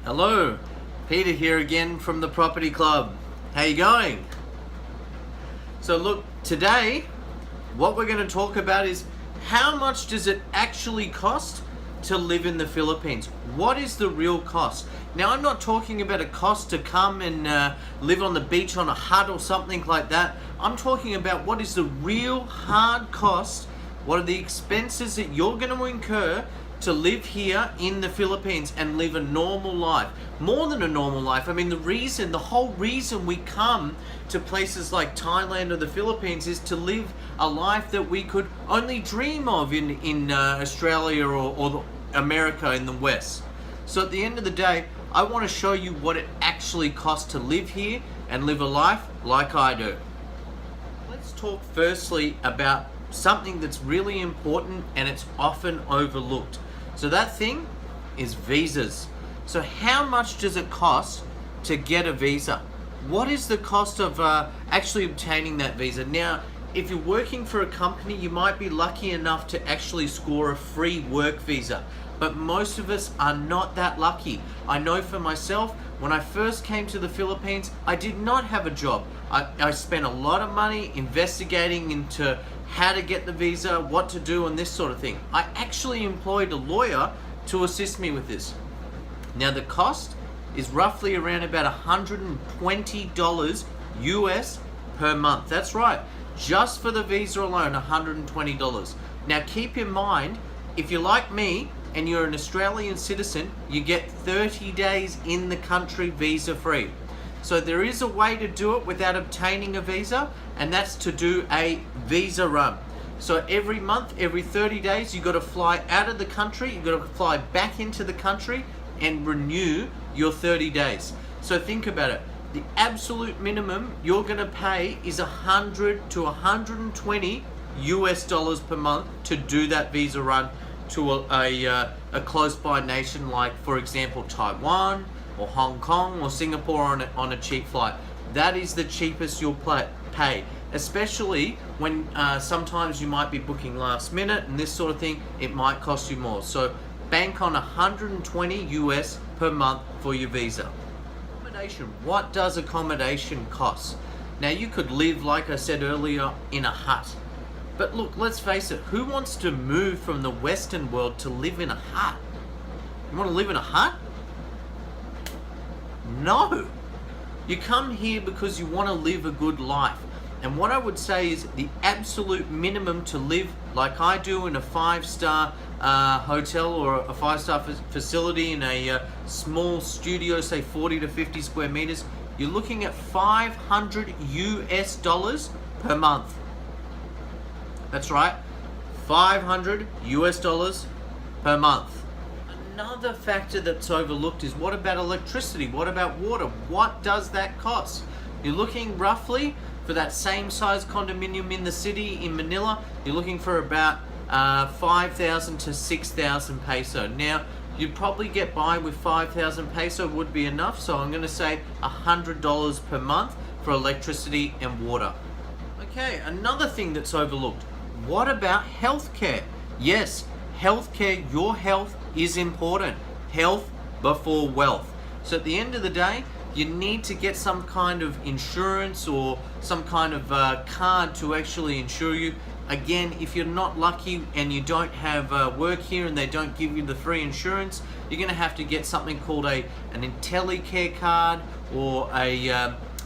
Hello, Peter here again from the Property Club. How you going? So look, today what we're going to talk about is how much does it actually cost to live in the Philippines? What is the real cost? Now, I'm not talking about a cost to come and live on the beach on a hut or something like that. I'm talking about what is the real hard cost. What are the expenses that you're going to incur to live here in the Philippines and live a normal life? More than a normal life. I mean, the whole reason we come to places like Thailand or the Philippines is to live a life that we could only dream of in Australia or America in the West. So at the end of the day, I want to show you what it actually costs to live here and live a life like I do. Let's talk firstly about something that's really important and it's often overlooked. So that thing is visas. So how much does it cost to get a visa? What is the cost of actually obtaining that visa? Now, if you're working for a company, you might be lucky enough to actually score a free work visa. But most of us are not that lucky. I know for myself, when I first came to the Philippines, I did not have a job. I spent a lot of money investigating into how to get the visa, what to do, and this sort of thing. I actually employed a lawyer to assist me with this. Now the cost is roughly around about $120 US per month. That's right, just for the visa alone, $120. Now keep in mind, if you're like me and you're an Australian citizen, you get 30 days in the country visa free. So there is a way to do it without obtaining a visa, and that's to do a visa run. So every month, every 30 days, you've got to fly out of the country, you've got to fly back into the country and renew your 30 days. So think about it. The absolute minimum you're going to pay is $100 to $120 US per month to do that visa run to a close by nation like, for example, Taiwan or Hong Kong or Singapore on a cheap flight. That is the cheapest you'll pay, especially when sometimes you might be booking last minute and this sort of thing, it might cost you more. So bank on $120 US per month for your visa. Accommodation. What does accommodation cost? Now you could live, like I said earlier, in a hut. But look, let's face it, who wants to move from the Western world to live in a hut? You want to live in a hut? No. You come here because you want to live a good life. And what I would say is the absolute minimum to live like I do in a 5-star hotel or a 5-star facility in a small studio, say 40 to 50 square meters, you're looking at $500 US per month. That's right, $500 US per month. Another factor that's overlooked is what about electricity? What about water? What does that cost? You're looking roughly for that same size condominium in the city in Manila, you're looking for about 5,000 to 6,000 peso. Now, you'd probably get by with 5,000 peso would be enough, so I'm going to say $100 per month for electricity and water. Okay, another thing that's overlooked. What about healthcare? Yes, healthcare, your health is important. Health before wealth. So at the end of the day, you need to get some kind of insurance or some kind of card to actually insure you. Again, if you're not lucky and you don't have work here and they don't give you the free insurance, you're going to have to get something called an IntelliCare card or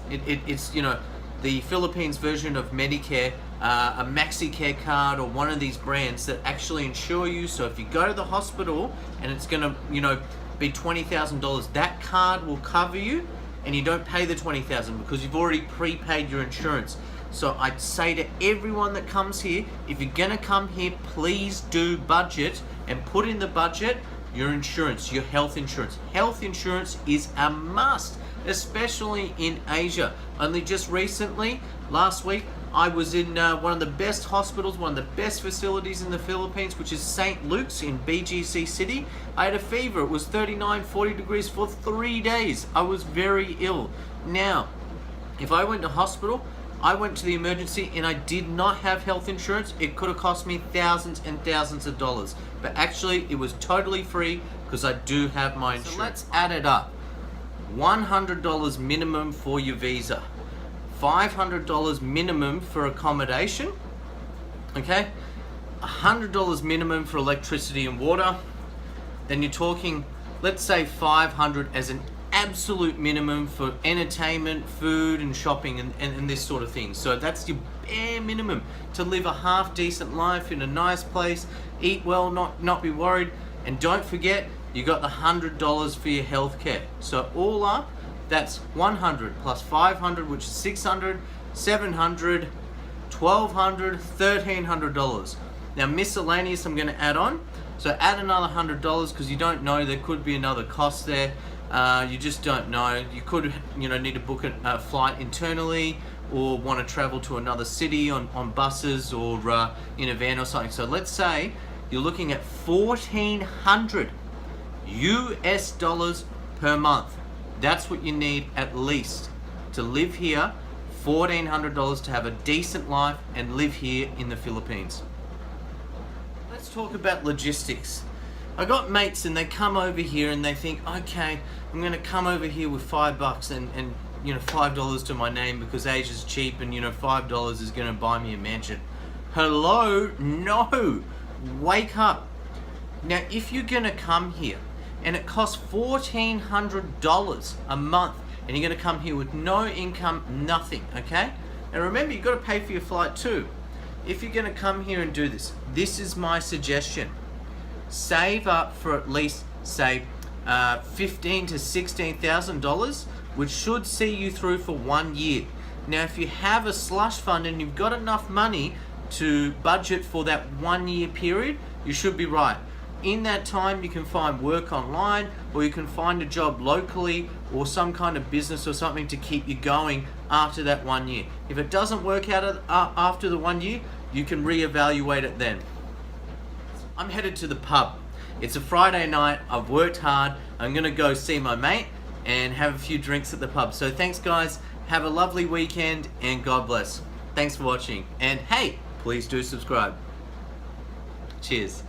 it's the Philippines version of Medicare, a MaxiCare card or one of these brands that actually insure you. So if you go to the hospital and it's going to be $20,000, that card will cover you and you don't pay the $20,000 because you've already prepaid your insurance. So I'd say to everyone that comes here, if you're gonna come here, please do budget and put in the budget your insurance, your health insurance. Health insurance is a must, especially in Asia. Only just recently, last week, I was in one of the best hospitals, one of the best facilities in the Philippines, which is St. Luke's in BGC City. I had a fever. It was 39, 40 degrees for 3 days. I was very ill. Now, if I went to hospital, I went to the emergency and I did not have health insurance, it could have cost me thousands and thousands of dollars. But actually, it was totally free because I do have my insurance. So let's add it up. $100 minimum for your visa, $500 minimum for accommodation, okay, $100 minimum for electricity and water. Then you're talking, let's say $500 as an absolute minimum for entertainment, food and shopping and this sort of thing. So that's your bare minimum to live a half decent life in a nice place, eat well, not be worried. And don't forget, you got the $100 for your healthcare. So all up, that's 100 plus 500, which is 600, 700, 1200, $1,300. Now miscellaneous, I'm going to add on. So add another $100 because you don't know, there could be another cost there. You just don't know. You could, need to book a flight internally, or want to travel to another city on buses or in a van or something. So let's say you're looking at $1,400 US dollars per month. That's what you need at least to live here. $1,400 to have a decent life and live here in the Philippines. Let's talk about logistics. I got mates and they come over here and they think, okay, I'm gonna come over here with $5 and $5 to my name because Asia's cheap and $5 is gonna buy me a mansion. Hello, no, wake up. Now, if you're gonna come here and it costs $1,400 a month and you're gonna come here with no income, nothing, okay? And remember, you've got to pay for your flight too. If you're gonna come here and do this, this is my suggestion. Save up for at least, say, $15,000 to $16,000, which should see you through for 1 year. Now, if you have a slush fund and you've got enough money to budget for that 1 year period, you should be right. In that time, you can find work online, or you can find a job locally, or some kind of business or something to keep you going after that 1 year. If it doesn't work out after the 1 year, you can reevaluate it then. I'm headed to the pub. It's a Friday night, I've worked hard, I'm gonna go see my mate and have a few drinks at the pub. So thanks guys, have a lovely weekend and God bless. Thanks for watching, and hey, please do subscribe. Cheers.